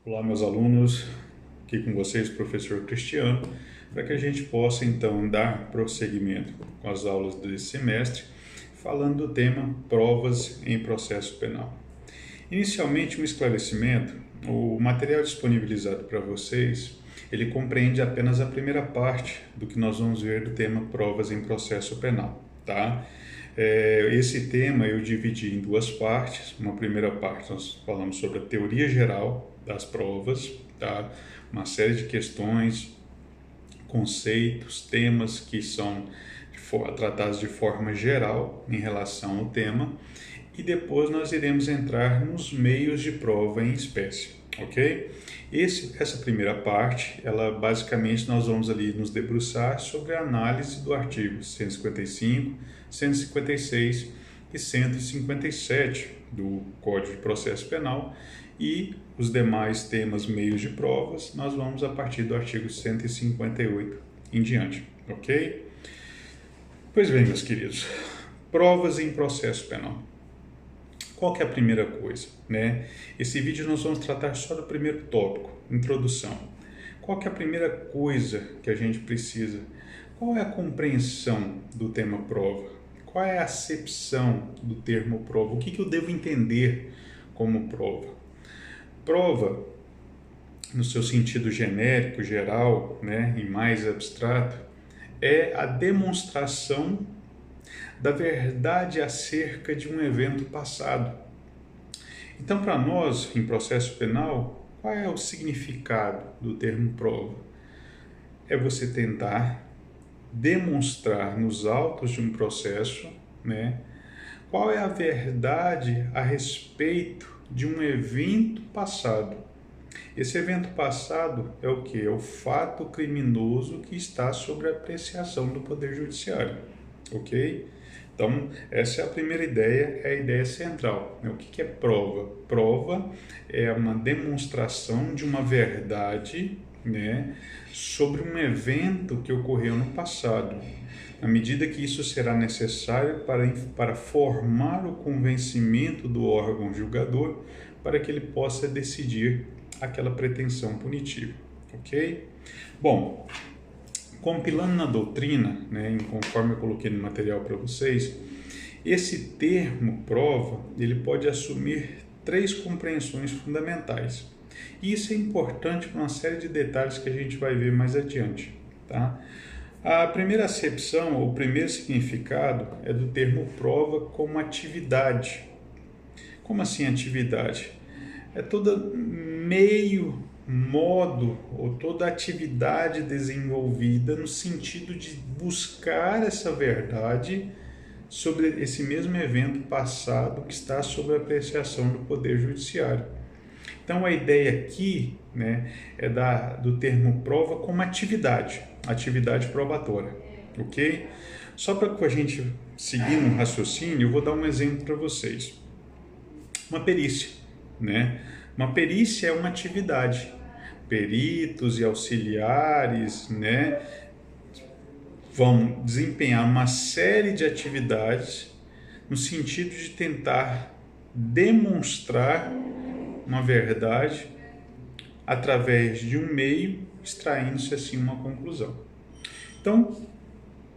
Olá, meus alunos, aqui com vocês, professor Cristiano, para que a gente possa então dar prosseguimento com as aulas desse semestre, falando do tema provas em processo penal. Inicialmente, um esclarecimento: o material disponibilizado para vocês, ele compreende apenas a primeira parte do que nós vamos ver do tema provas em processo penal, tá? Esse tema eu dividi em duas partes. Uma primeira parte nós falamos sobre a teoria geral das provas, tá? Uma série de questões, conceitos, temas que são tratados de forma geral em relação ao tema, e depois nós iremos entrar nos meios de prova em espécie, ok? Essa primeira parte, ela basicamente nós vamos ali nos debruçar sobre a análise do artigo 155, 156 e 157 do Código de Processo Penal, e os demais temas meios de provas nós vamos a partir do artigo 158 em diante, ok? Pois bem, meus queridos, provas em processo penal. Qual que é a primeira coisa, né? Esse vídeo nós vamos tratar só do primeiro tópico, introdução. Qual que é a primeira coisa que a gente precisa? Qual é a compreensão do tema prova? Qual é a acepção do termo prova? O que eu devo entender como prova? Prova, no seu sentido genérico, geral, né, e mais abstrato, é a demonstração da verdade acerca de um evento passado. Então, para nós, em processo penal, qual é o significado do termo prova? É você tentar demonstrar nos autos de um processo, né, qual é a verdade a respeito de um evento passado. Esse evento passado é o que? É o fato criminoso que está sob a apreciação do Poder Judiciário, ok? Então, essa é a primeira ideia, é a ideia central. O que é prova? Prova é uma demonstração de uma verdade, né, sobre um evento que ocorreu no passado, na medida que isso será necessário para formar o convencimento do órgão julgador para que ele possa decidir aquela pretensão punitiva, ok? Bom, compilando na doutrina, né, conforme eu coloquei no material para vocês, esse termo prova, ele pode assumir três compreensões fundamentais. E isso é importante para uma série de detalhes que a gente vai ver mais adiante, tá? A primeira acepção, ou primeiro significado, é do termo prova como atividade. Como assim atividade? É todo meio, modo ou toda atividade desenvolvida no sentido de buscar essa verdade sobre esse mesmo evento passado que está sob a apreciação do Poder Judiciário. Então, a ideia aqui, né, é do termo prova como atividade probatória, ok? Só para que a gente seguir um raciocínio, eu vou dar um exemplo para vocês. Uma perícia, né? Uma perícia é uma atividade. Peritos e auxiliares, né, vão desempenhar uma série de atividades no sentido de tentar demonstrar uma verdade através de um meio, extraindo-se assim uma conclusão. Então,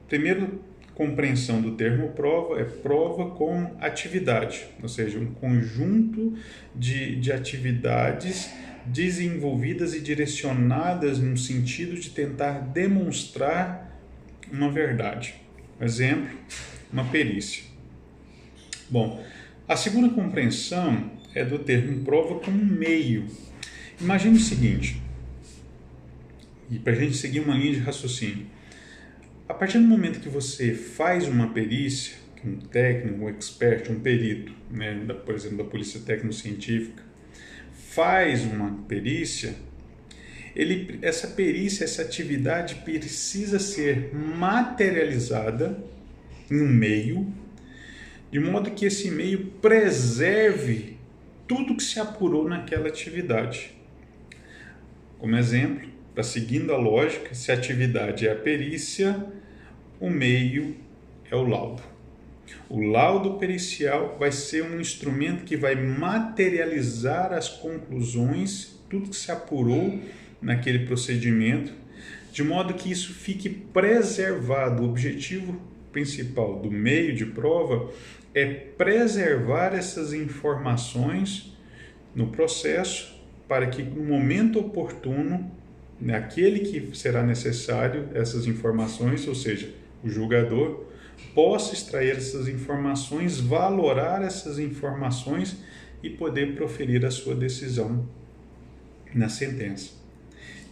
primeiro compreensão do termo prova é prova com atividade, ou seja, um conjunto de atividades desenvolvidas e direcionadas no sentido de tentar demonstrar uma verdade. Exemplo, uma perícia. Bom, a segunda compreensão é do termo prova como meio. Imagine o seguinte, e para a gente seguir uma linha de raciocínio, a partir do momento que você faz uma perícia, um técnico, um expert, um perito, né, por exemplo, da Polícia Técnico-Científica, faz uma perícia, essa perícia, essa atividade precisa ser materializada em um meio, de modo que esse meio preserve tudo que se apurou naquela atividade. Como exemplo, seguindo a lógica, se a atividade é a perícia, o meio é o laudo, O laudo pericial vai ser um instrumento que vai materializar as conclusões, tudo que se apurou naquele procedimento, de modo que isso fique preservado. O objetivo principal do meio de prova é preservar essas informações no processo para que no momento oportuno, naquele que será necessário essas informações, ou seja, o julgador, possa extrair essas informações, valorar essas informações e poder proferir a sua decisão na sentença.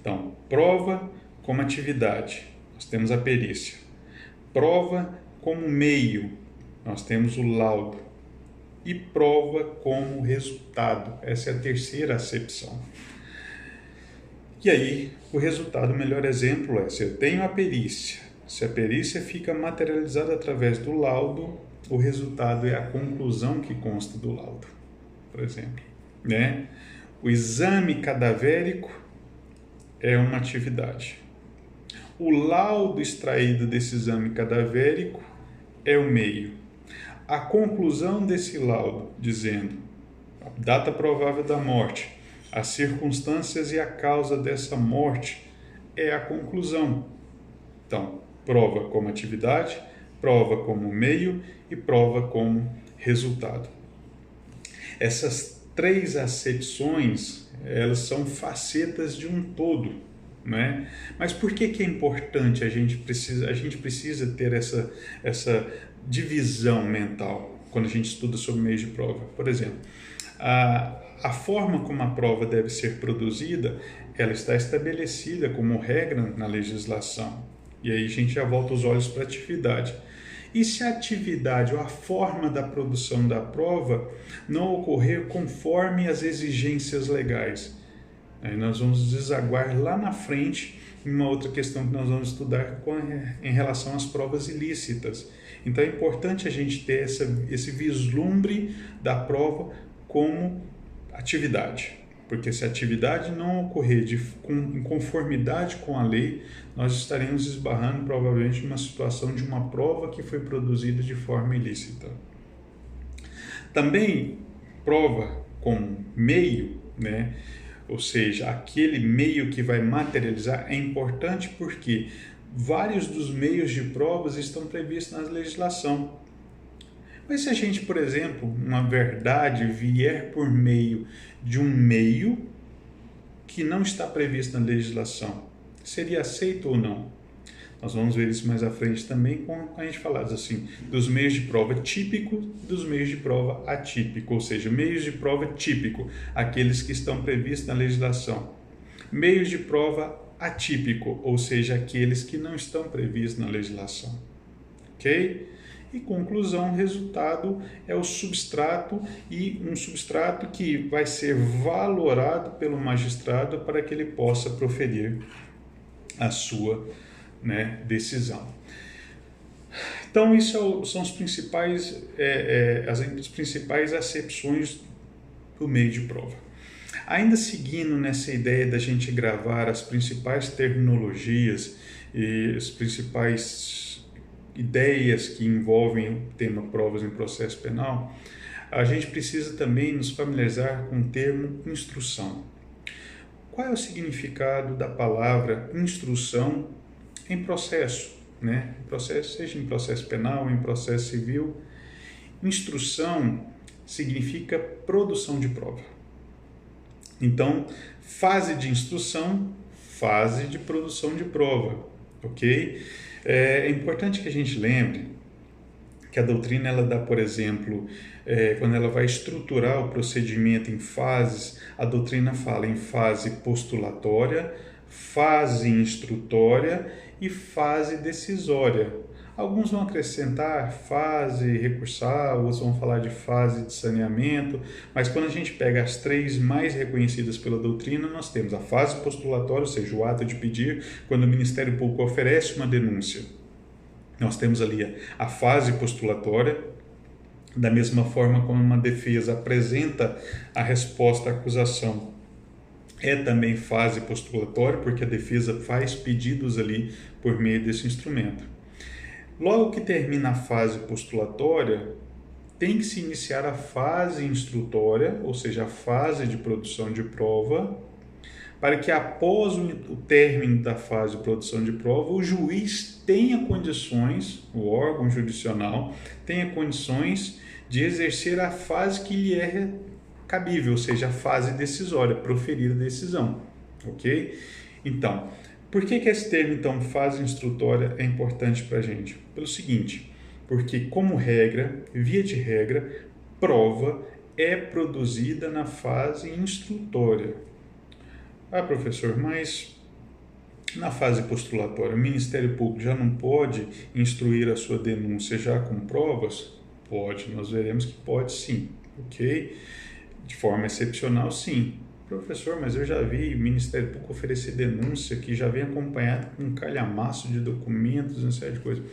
Então, prova como atividade, nós temos a perícia. Prova como meio, nós temos o laudo. E prova como resultado, essa é a terceira acepção. E aí, o resultado, o melhor exemplo é, se eu tenho a perícia, se a perícia fica materializada através do laudo, o resultado é a conclusão que consta do laudo, por exemplo. Né? O exame cadavérico é uma atividade. O laudo extraído desse exame cadavérico é o meio. A conclusão desse laudo, dizendo a data provável da morte, as circunstâncias e a causa dessa morte, é a conclusão. Então, prova como atividade, prova como meio e prova como resultado. Essas três acepções, elas são facetas de um todo, né? Mas por que é importante a gente precisa ter essa divisão mental quando a gente estuda sobre meios de prova? Por exemplo, a forma como a prova deve ser produzida, ela está estabelecida como regra na legislação. E aí a gente já volta os olhos para a atividade. E se a atividade ou a forma da produção da prova não ocorrer conforme as exigências legais? Aí nós vamos desaguar lá na frente em uma outra questão que nós vamos estudar em relação às provas ilícitas. Então é importante a gente ter esse vislumbre da prova como atividade, porque se a atividade não ocorrer em conformidade com a lei, nós estaremos esbarrando provavelmente numa situação de uma prova que foi produzida de forma ilícita. Também prova como meio, né? Ou seja, aquele meio que vai materializar é importante porque vários dos meios de provas estão previstos na legislação. Mas se a gente, por exemplo, uma verdade vier por meio de um meio que não está previsto na legislação, seria aceito ou não? Nós vamos ver isso mais à frente também com a gente falar assim, dos meios de prova típico e dos meios de prova atípico, ou seja, meios de prova típico, aqueles que estão previstos na legislação. Meios de prova atípico, ou seja, aqueles que não estão previstos na legislação. Ok? E conclusão, resultado é o substrato, e um substrato que vai ser valorado pelo magistrado para que ele possa proferir a sua decisão. Então, isso são as principais acepções do meio de prova. Ainda seguindo nessa ideia da gente gravar as principais terminologias e as principais ideias que envolvem o tema provas em processo penal, a gente precisa também nos familiarizar com o termo instrução. Qual é o significado da palavra instrução em processo, né? Seja em processo penal ou em processo civil? Instrução significa produção de prova. Então, fase de instrução, fase de produção de prova, ok? É importante que a gente lembre que a doutrina ela dá, por exemplo, quando ela vai estruturar o procedimento em fases, a doutrina fala em fase postulatória, fase instrutória e fase decisória. Alguns vão acrescentar fase recursal, outros vão falar de fase de saneamento, mas quando a gente pega as três mais reconhecidas pela doutrina, nós temos a fase postulatória, ou seja, o ato de pedir, quando o Ministério Público oferece uma denúncia. Nós temos ali a fase postulatória, da mesma forma como uma defesa apresenta a resposta à acusação. É também fase postulatória, porque a defesa faz pedidos ali por meio desse instrumento. Logo que termina a fase postulatória, tem que se iniciar a fase instrutória, ou seja, a fase de produção de prova, para que após o término da fase de produção de prova, o juiz tenha condições, o órgão jurisdicional tenha condições de exercer a fase que lhe é cabível, ou seja, a fase decisória, proferir a decisão, ok? Então, por que esse termo, então, fase instrutória é importante para a gente? Pelo seguinte, porque, como regra, via de regra, prova é produzida na fase instrutória. Ah, professor, mas na fase postulatória, o Ministério Público já não pode instruir a sua denúncia já com provas? Pode, nós veremos que pode sim, ok? De forma excepcional, sim. Professor, mas eu já vi o Ministério Público oferecer denúncia que já vem acompanhado com um calhamaço de documentos, uma série de coisas.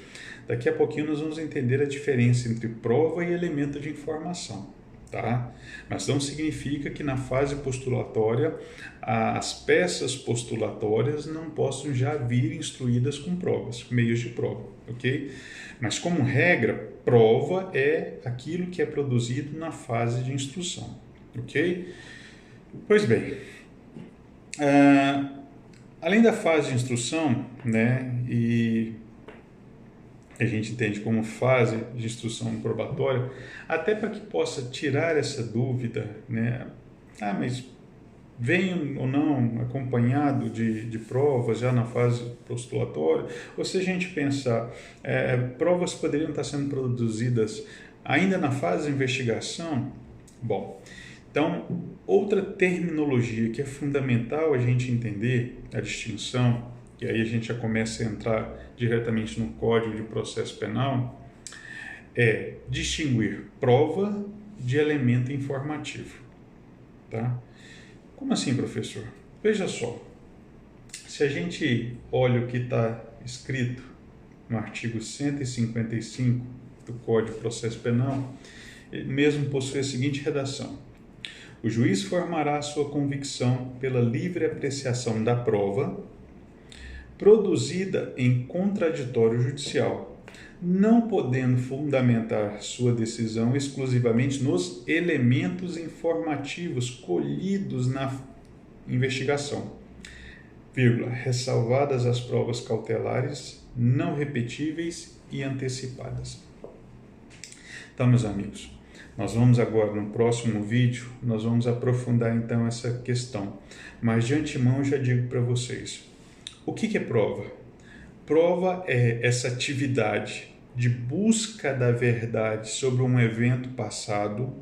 Daqui a pouquinho nós vamos entender a diferença entre prova e elemento de informação, tá? Mas não significa que na fase postulatória as peças postulatórias não possam já vir instruídas com provas, meios de prova, ok? Mas como regra, prova é aquilo que é produzido na fase de instrução, ok? Pois bem, além da fase de instrução, né, e a gente entende como fase de instrução probatória, até para que possa tirar essa dúvida, né, mas vem ou não acompanhado de provas já na fase postulatória, ou se a gente pensar, provas poderiam estar sendo produzidas ainda na fase de investigação? Bom, então, outra terminologia que é fundamental a gente entender a distinção, e aí a gente já começa a entrar diretamente no Código de Processo Penal, é distinguir prova de elemento informativo. Tá? Como assim, professor? Veja só, se a gente olha o que está escrito no artigo 155 do Código de Processo Penal, ele mesmo possui a seguinte redação: o juiz formará sua convicção pela livre apreciação da prova produzida em contraditório judicial, não podendo fundamentar sua decisão exclusivamente nos elementos informativos colhidos na investigação, ressalvadas as provas cautelares, não repetíveis e antecipadas. Então, meus amigos, nós vamos agora, no próximo vídeo, nós vamos aprofundar então essa questão. Mas de antemão eu já digo para vocês, o que é prova? Prova é essa atividade de busca da verdade sobre um evento passado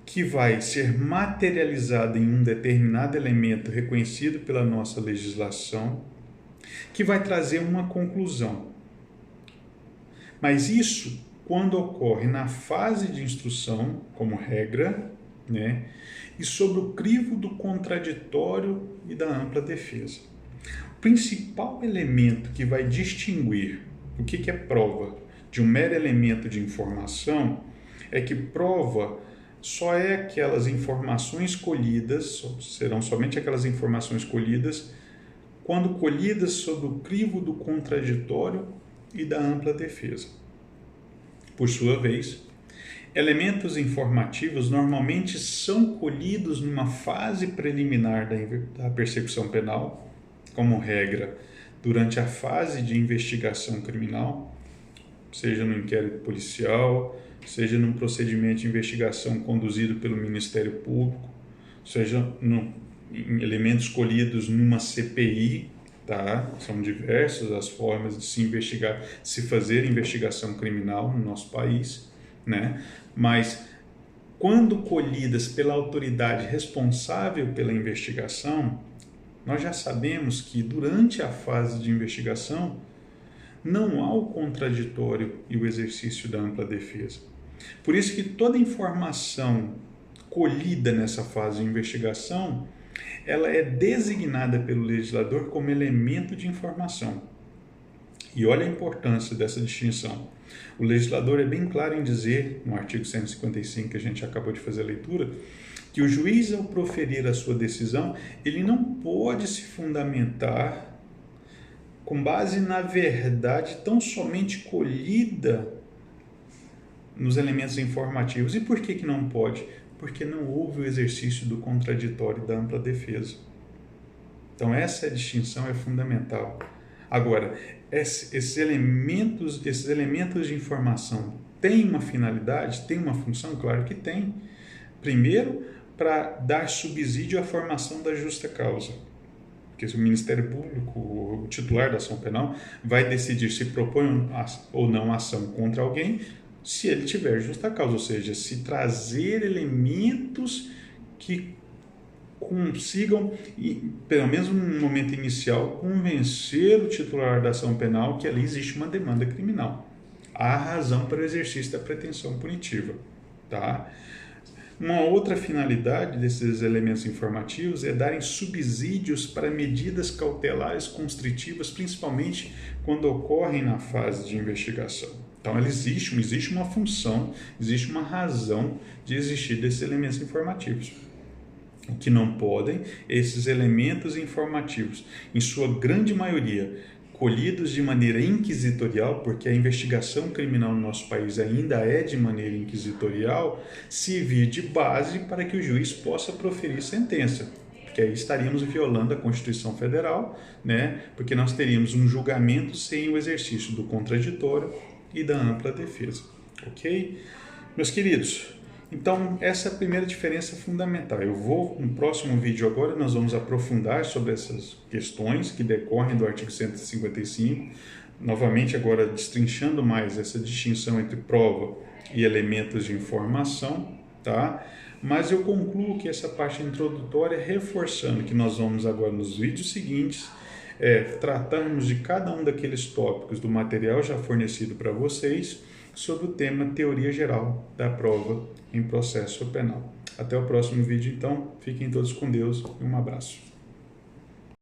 que vai ser materializada em um determinado elemento reconhecido pela nossa legislação, que vai trazer uma conclusão. Mas isso quando ocorre na fase de instrução, como regra, né, e sobre o crivo do contraditório e da ampla defesa. O principal elemento que vai distinguir o que é prova de um mero elemento de informação é que prova só é aquelas informações colhidas, serão somente aquelas informações colhidas, quando colhidas sob o crivo do contraditório e da ampla defesa. Por sua vez, elementos informativos normalmente são colhidos numa fase preliminar da persecução penal, como regra, durante a fase de investigação criminal, seja no inquérito policial, seja num procedimento de investigação conduzido pelo Ministério Público, seja em elementos colhidos numa CPI, tá? São diversas as formas de se investigar, de se fazer investigação criminal no nosso país, né? Mas quando colhidas pela autoridade responsável pela investigação, nós já sabemos que durante a fase de investigação não há o contraditório e o exercício da ampla defesa. Por isso que toda informação colhida nessa fase de investigação, ela é designada pelo legislador como elemento de informação. E olha a importância dessa distinção. O legislador é bem claro em dizer, no artigo 155 que a gente acabou de fazer a leitura, que o juiz, ao proferir a sua decisão, ele não pode se fundamentar com base na verdade tão somente colhida nos elementos informativos. E por que não pode? Porque não houve o exercício do contraditório e da ampla defesa. Então essa distinção é fundamental. Agora, esses elementos de informação têm uma finalidade, têm uma função? Claro que tem. Primeiro, para dar subsídio à formação da justa causa. Porque se o Ministério Público, o titular da ação penal, vai decidir se propõe ou não ação contra alguém, se ele tiver justa causa, ou seja, se trazer elementos que consigam, pelo menos no momento inicial, convencer o titular da ação penal que ali existe uma demanda criminal. Há razão para o exercício da pretensão punitiva. Tá? Uma outra finalidade desses elementos informativos é darem subsídios para medidas cautelares constritivas, principalmente quando ocorrem na fase de investigação. Então, existe uma função, existe uma razão de existir desses elementos informativos. O que não podem, esses elementos informativos, em sua grande maioria, colhidos de maneira inquisitorial, porque a investigação criminal no nosso país ainda é de maneira inquisitorial, servir de base para que o juiz possa proferir sentença. Porque aí estaríamos violando a Constituição Federal, né? Porque nós teríamos um julgamento sem o exercício do contraditório e da ampla defesa. Ok? Meus queridos, então essa é a primeira diferença fundamental. No próximo vídeo agora, nós vamos aprofundar sobre essas questões que decorrem do artigo 155, novamente agora destrinchando mais essa distinção entre prova e elementos de informação, tá? Mas eu concluo que essa parte introdutória, reforçando que nós vamos agora nos vídeos seguintes, tratarmos de cada um daqueles tópicos do material já fornecido para vocês sobre o tema Teoria Geral da Prova em Processo Penal. Até o próximo vídeo, então. Fiquem todos com Deus e um abraço.